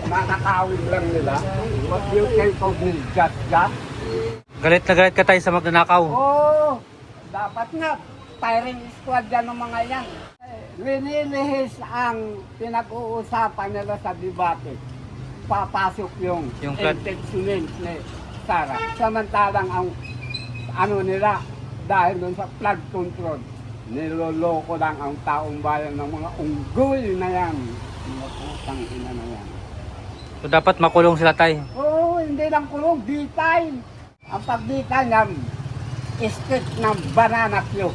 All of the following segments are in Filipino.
Nakakawin lang nila. What you think of me, just. Galit na galit ka tayo sa magnanakaw. Oo, dapat nga, firing squad yan ng mga yan. Linilihis ang pinag-uusapan nila sa debate. Papasok yung flood impeachment ni Sara. Samantalang ang ano nila, dahil dun sa flood control, niloloko lang ang taong bayan ng mga unggoy na yan. Mga putang ina na yan. So dapat makulong sila tayo. Oo, hindi lang kulong, bitay. Ang pagbitay ng stick ng banana cue.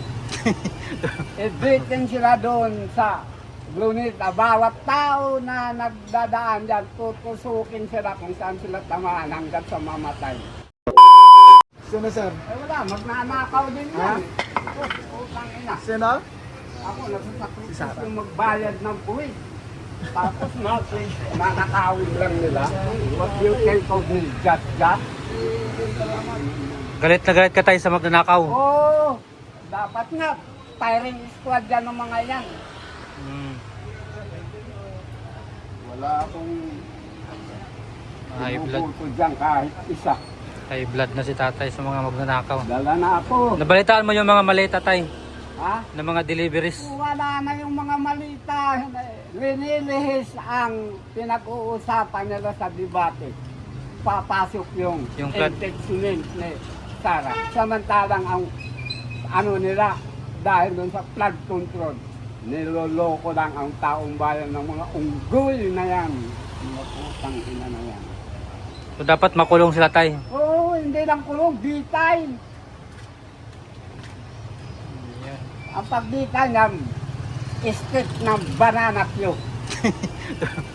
Ibitin sila doon sa Lunita. Bawat tao na nagdadaan dyan, tutusukin sila kung saan sila tamaan hanggang sa mamatay. Sino, sir? Wala, magnanakaw din yan. Putang ina. Sino? Ako, nasasakritis yung magbayad ng buwis. Tapos nakakawin lang nila. What you think of me, just. Galit na galit ka tayo sa magnanakaw. Oo, dapat nga, firing squad yan ng mga yan. Wala akong High blood. inuuto dyan kahit isa. High blood na si tatay sa mga magnanakaw. Dala na ako. Nabalitaan mo yung mga maleta tay Ha? na mga deliveries. Wala na yung mga malita. Linilihis ang pinag-uusapan nila sa debate. Papasok yung flood impeachment ni Sara. Samantalang ang ano nila, dahil dun sa flood control, niloloko lang ang taong bayan ng mga unggoy na yan. Mga putang ina na yan. So dapat makulong sila tayo. Oo, hindi lang kulong, bitay. Ang pagbitay ng stick ng banana cue.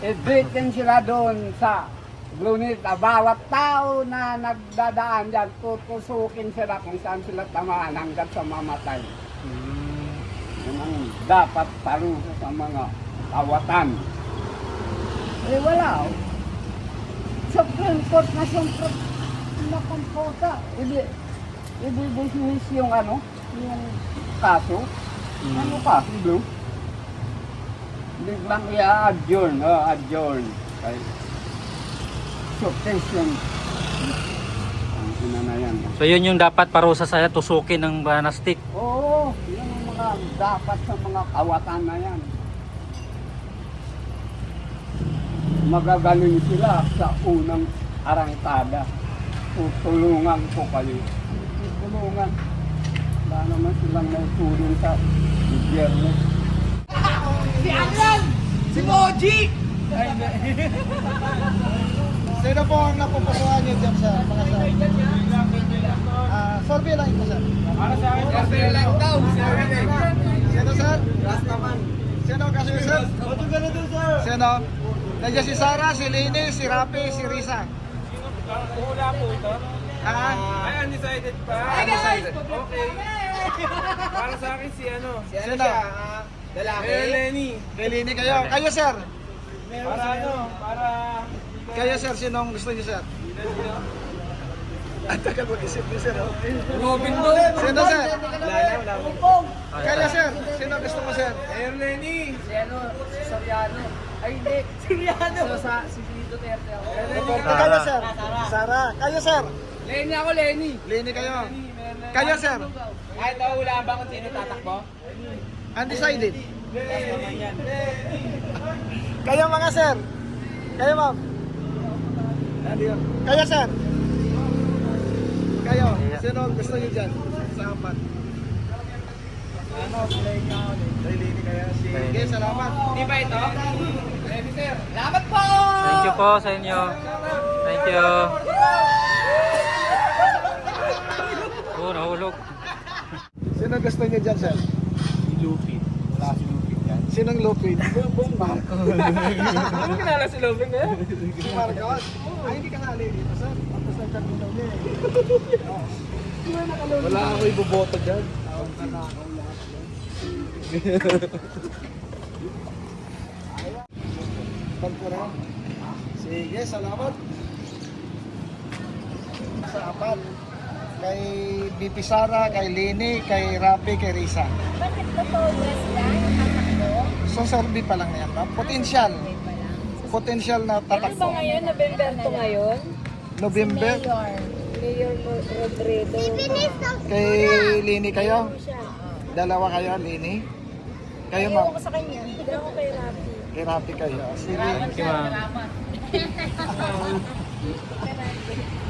Ibitin sila doon sa Lunita. Bawat tao na nagdadaan dyan, tutusukin sila kung saan sila tamaan hanggang sa mamatay. Yun ang dapat parusa sa mga kawatan. Eh wala. Supreme Court na siyempre nakamputa. Ibibigis yung ano, yung kaso. Ano ka, Blue? Biglang i-adjourn, adjourn. Kay succession. Ang ina na yan. So yun yung dapat parusa sa tusukin ng banana stick. Oo, yan ang mga dapat sa mga kawatan na yan. Magagaling sila sa unang arangkada. Tutulungan ko kayo. Tutulungan. Wala naman silang naitulong sa gobyerno. Si Alan! Si Moji! Sino po ang napupusuan niyo dyan, sir? Mga sir? Survey lang ito, sir. Survey lang daw. Sino, sir? Rastaman. Sino kasi, sir? Bato ka na doon, sir. Sino? Nandiyan si Sara, si Lini, si Rapi, si Risa. Wala po ito. Ah, Ay, undecided pa. Hi guys! Okay. Para sa akin si ano. Si ano Sino? siya? Lalaki? Lenny. kay Lini kayo. Kayo, sir? Para ano? Para... Kayo, sir? Sinong gusto niyo, sir? Ang tagal mag-isip niyo, sir. Robin mo! Sino, sir? Wala. Kayo, sir? Sino gusto mo, sir? Air Lenny. Si ano, si Soriano. Ay hindi, Siriano! si Duterte ako. Kayo, sir? Sara. Kayo, sir? Lenny ako, Lenny. Lini kayo. Kayo, sir? Kahit ako wala ba kung sino tatakbo? Undecided. Kayo, mga sir? Kayo, ma'am? Kayo, sir? Kayo? Sino gusto niyo dyan? Sa apat? Ano? Kay Lini kayo. Sige, salamat. Di ba ito? Ready, sir. Salamat po! Thank you po sa inyo. Thank you. Oh, nahulog. Sino gusto niyo dyan, sir? Lupit. Wala si Lupit yan. Sinong Lupin? Ano kinala si Lupit na yan? Si Marcos? Ay, hindi ka nali dito, sir. Tapos nagkakita niya eh. Wala ako iboboto dyan. Pagkura. Sige, salamat. Sa apat. Kay BP Sara, kay Lini, kay Rapi, kay Risa. Bakit ba po yes lang ang takbo? So, survey pa lang yan, ma'am. Potential. Survey pa lang. So potential na Ano tatakbo. ba ngayon? November to ngayon? November, Mayor Rodrigo. kay Lini kayo? Siya. Dalawa kayo, Lini? Kayo, ma'am? Ayaw ko sa kanya. Hindi ako kay Rafi. Kay Rapi kayo. Sige. Thank you, ma'am.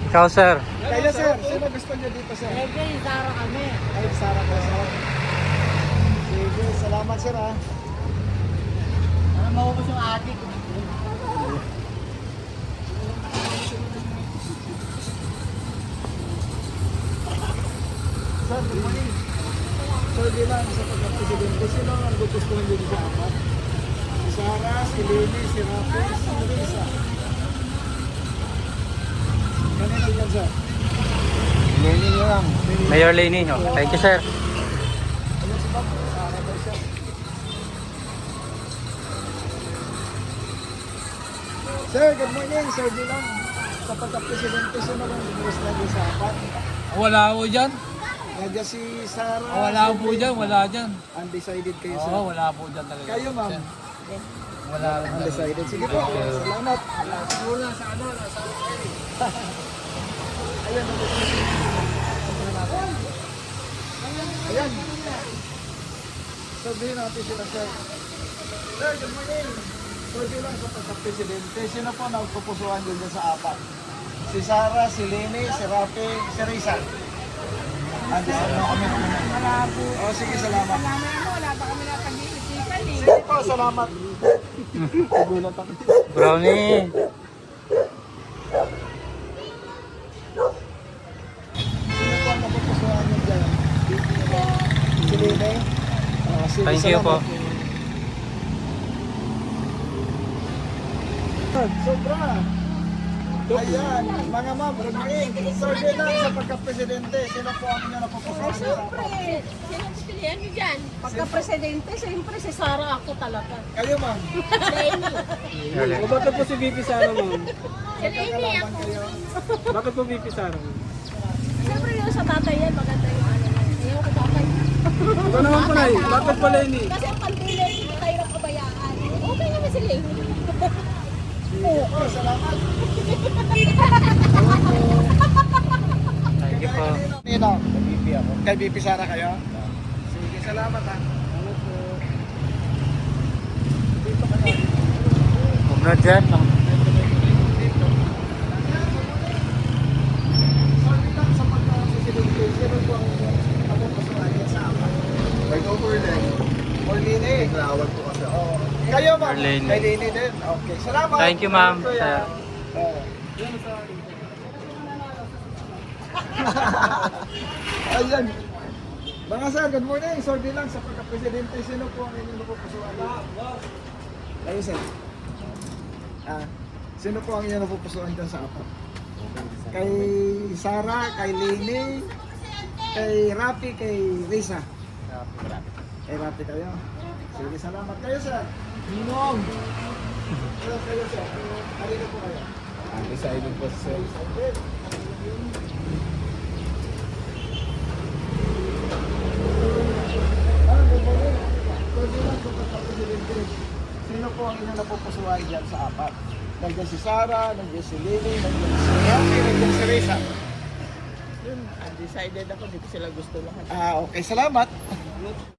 Ikaw, sir. Kayo, sir. Sino gusto niyo dito, sir? Siyempre, yung Sara kami. Ay, Sara ko, sir. Sige, salamat, sir, ha. Ano maubos yung atik? Sir, good morning. Sir, bilang sa pagka-presidente, sino ang gugustuhan niyo sa apat? Si Sara, si Lini, si Rafi, si Risa. Kanina yan, sir? Lini nyo lang. Mayor Lenny. Oh. Thank you, sir. Ano si Bob? Sara daw siya. Sir, good morning. Sir, bilang sa pagka-presidente, sino ang gugustuhan niyo sa apat? Wala ako dyan. Nandiyan si Sara. Wala si ako po Lini. dyan. Wala dyan. Undecided kayo, sir. Oo, wala po dyan talaga. Kayo, ma'am. Wala rin talaga. Undecided. Sige po. Salamat. Siguro nasa ano, nasa Ayan. Ayan. Sabihin natin sila, sir. Sir, good morning. Pwede lang sa pagka-presidente. Sino po nagpupusuan yun dyan sa apat? Si Sara, si Lini, si Rafi, si Risa. Andi sa mga kami. Wala po. O, sige, salamat. Wala pa kami napag-iisipan eh. Sige po, salamat. Nagulat ako. Brownie. Sino po ang napupusuan nyo dyan? Si Lini? Sige, Thank you po. Sobra. Ayan, mga ma'am, good morning. Survey lang sa pagka-presidente. Sino po ang inyo napupusuan nyo? Siyempre, sino pilihan niyo dyan? Pagka-presidente, siyempre si Sara ako talaga. Kayo, ma'am. Lenny. O bakit po si VP Sara, ma'am? Si Lenny ako. Kayo. Bakit po VP Sara? Siyempre yung sa tatay yan, maganda yung ano yan. Ayaw ko tatay. Ito naman po na Bakit po Lenny? Kasi ang pantila yung mahirap kabayaan. Okay naman si Lenny. Oo, salamat. Thank you po. Nino? Kay BP ako. Kay BP Sara kayo? Sige, salamat ha. Salamat po. Dito ka na. Huwag na dyan. Dito. Sorry lang sa pagka-presidente. Sino po ang napupusuan nyo sa apat? Kay Overland. Or Lini? Klawag po kasi. Oo. Kayo, ma'am? Or Lini. Kay Lini din. Okay, salamat. Thank you, ma'am. Salamat, kuya. Sir. Oo. Ayan. Mga sir, good morning. Sorry lang sa pagka-presidente. Sino po ang inyong napupusuan? Kayo, sir. Sino po ang inyong napupusuan dyan sa apat? Kay Sara, kay Lini, kay Rafi, kay Risa. Kay Rafi kayo. Sige, salamat kayo, sir. Ninong. Kayo, sir. Halina po kayo. Undecided po sir. Sino po ang inyong napupusuan dyan sa apat? Nandiyan si Sara, nandiyan si Lily, nandiyan si Rafi, nandiyan si Risa. Undecided ako, dito sila gusto lahat. Okay, salamat.